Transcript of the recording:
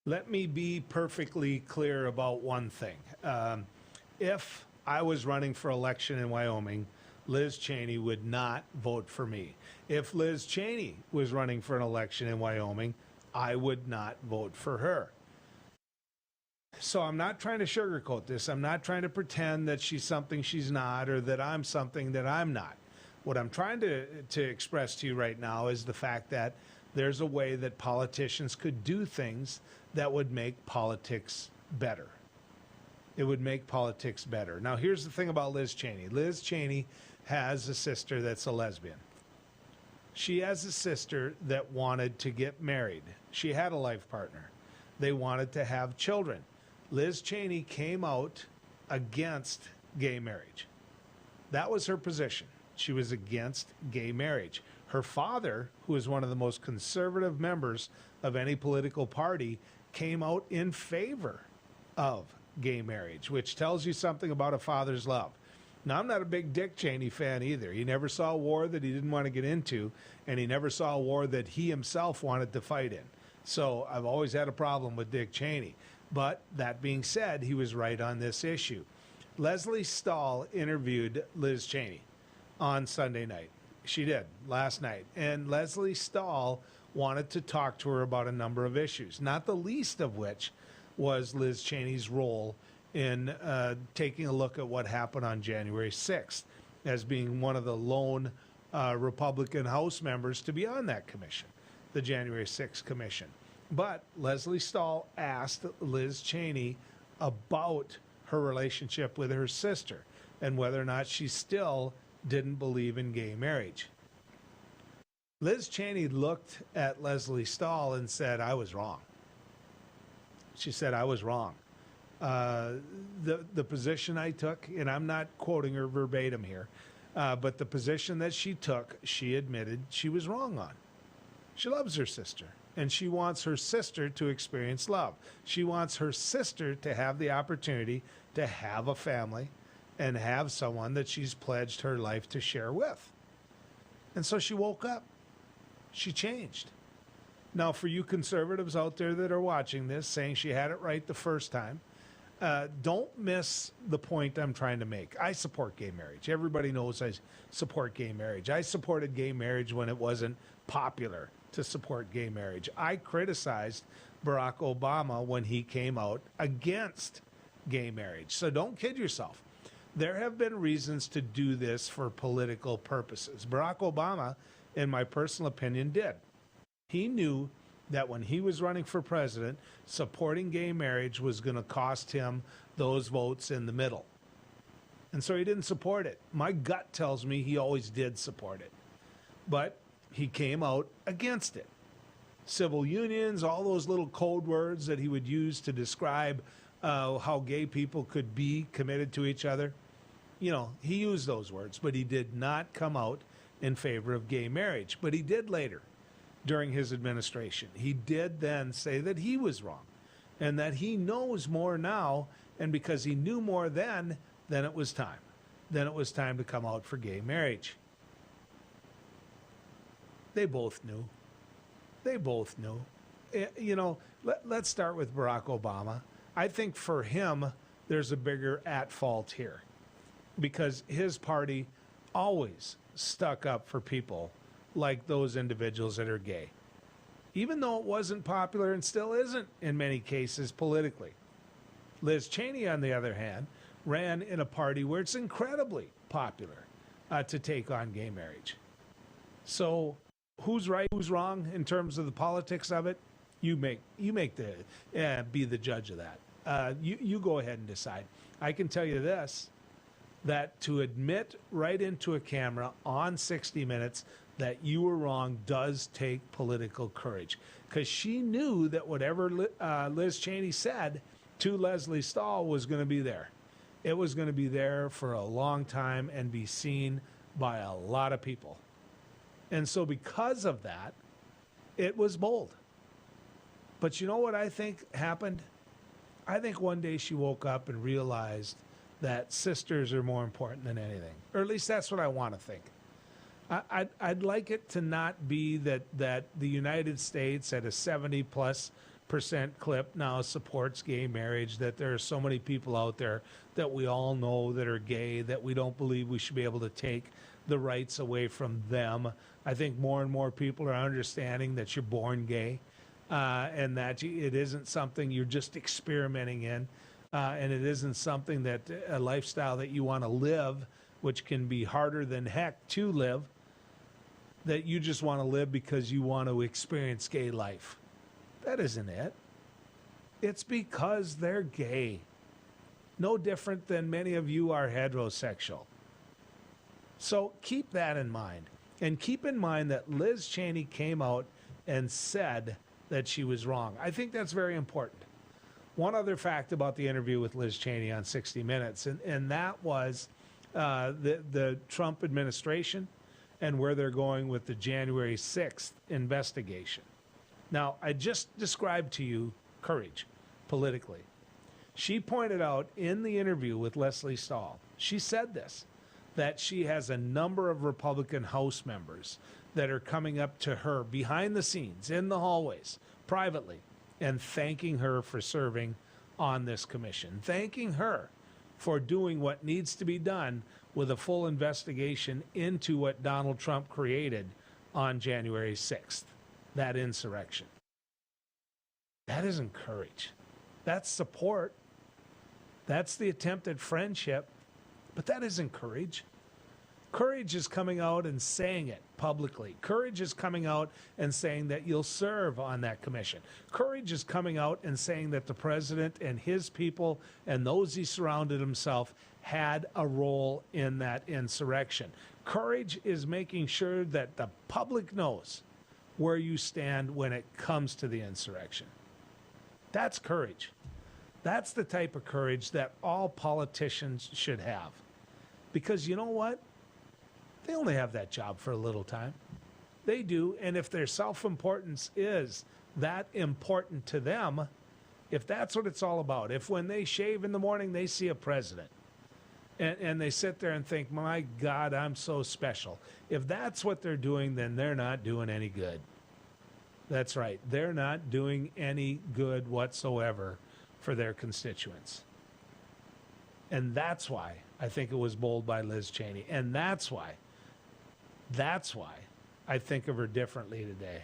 Let me be perfectly clear about one thing. If I was running for election in Wyoming, Liz Cheney would not vote for me. If Liz Cheney was running for an election in Wyoming, I would not vote for her. So I'm not trying to sugarcoat this. I'm not trying to pretend that she's something she's not or that I'm something that I'm not. What I'm trying to express to you right now is the fact that there's a way that politicians could do things that would make politics better. It would make politics better. Now, here's the thing about Liz Cheney. Liz Cheney has a sister that's a lesbian. She has a sister that wanted to get married. She had a life partner. They wanted to have children. Liz Cheney came out against gay marriage. That was her position. She was against gay marriage. Her father, who is one of the most conservative members of any political party, came out in favor of gay marriage, which tells you something about a father's love. Now, I'm not a big Dick Cheney fan either. He never saw a war that he didn't want to get into, and he never saw a war that he himself wanted to fight in. So I've always had a problem with Dick Cheney. But that being said, he was right on this issue. Lesley Stahl interviewed Liz Cheney on Sunday night. She did, last night. And Lesley Stahl wanted to talk to her about a number of issues, not the least of which was Liz Cheney's role in taking a look at what happened on January 6th as being one of the lone Republican House members to be on that commission, the January 6th commission. But Lesley Stahl asked Liz Cheney about her relationship with her sister and whether or not she still didn't believe in gay marriage. Liz Cheney looked at Lesley Stahl and said, "I was wrong." She said, "I was wrong. The position I took," and I'm not quoting her verbatim here, but the position that she took, she admitted she was wrong on. She loves her sister, and she wants her sister to experience love. She wants her sister to have the opportunity to have a family and have someone that she's pledged her life to share with. And so she woke up. She changed. Now, for you conservatives out there that are watching this, saying she had it right the first time, don't miss the point I'm trying to make. I support gay marriage. Everybody knows I support gay marriage. I supported gay marriage when it wasn't popular to support gay marriage. I criticized Barack Obama when he came out against gay marriage. So don't kid yourself. There have been reasons to do this for political purposes. Barack Obama, in my personal opinion, did. He knew that when he was running for president, supporting gay marriage was going to cost him those votes in the middle. And so he didn't support it. My gut tells me he always did support it. But he came out against it. Civil unions, all those little code words that he would use to describe how gay people could be committed to each other. You know, he used those words, but he did not come out in favor of gay marriage. But he did later, during his administration. He did then say that he was wrong and that he knows more now. And because he knew more then it was time. Then it was time to come out for gay marriage. They both knew. They both knew. You know, let's start with Barack Obama. I think for him, there's a bigger at fault here because his party always stuck up for people like those individuals that are gay, even though it wasn't popular and still isn't in many cases politically. Liz Cheney, on the other hand, ran in a party where it's incredibly popular to take on gay marriage. So who's right, who's wrong in terms of the politics of it? You make be the judge of that. You go ahead and decide. I can tell you this, that to admit right into a camera on 60 Minutes that you were wrong does take political courage, because she knew that whatever Liz Cheney said to Lesley Stahl was going to be there. It was going to be there for a long time and be seen by a lot of people. And so because of that, it was bold. But you know what I think happened? I think one day she woke up and realized that sisters are more important than anything. Or at least that's what I want to think. I'd like it to not be that the United States at a 70+% clip now supports gay marriage, that there are so many people out there that we all know that are gay, that we don't believe we should be able to take the rights away from them. I think more and more people are understanding that you're born gay, and that it isn't something you're just experimenting in, and it isn't something that a lifestyle that you want to live, which can be harder than heck to live, that you just want to live because you want to experience gay life. That isn't it. It's because they're gay. No different than many of you are heterosexual. So keep that in mind. And keep in mind that Liz Cheney came out and said that she was wrong. I think that's very important. One other fact about the interview with Liz Cheney on 60 Minutes, and that was the Trump administration and where they're going with the January 6th investigation. Now, I just described to you courage politically. She pointed out in the interview with Leslie Stahl, she said this, that she has a number of Republican House members that are coming up to her behind the scenes, in the hallways, privately, and thanking her for serving on this commission, thanking her for doing what needs to be done with a full investigation into what Donald Trump created on January 6th, that insurrection. That isn't courage. That's support. That's the attempt at friendship. But that isn't courage. Courage is coming out and saying it publicly. Courage is coming out and saying that you'll serve on that commission. Courage is coming out and saying that the president and his people and those he surrounded himself had a role in that insurrection. Courage is making sure that the public knows where you stand when it comes to the insurrection. That's courage. That's the type of courage that all politicians should have. Because you know what? They only have that job for a little time. They do, and if their self-importance is that important to them, if that's what it's all about, if when they shave in the morning they see a president, and they sit there and think, my God, I'm so special. If that's what they're doing, then they're not doing any good. That's right. They're not doing any good whatsoever for their constituents. And that's why I think it was bold by Liz Cheney. And that's why I think of her differently today.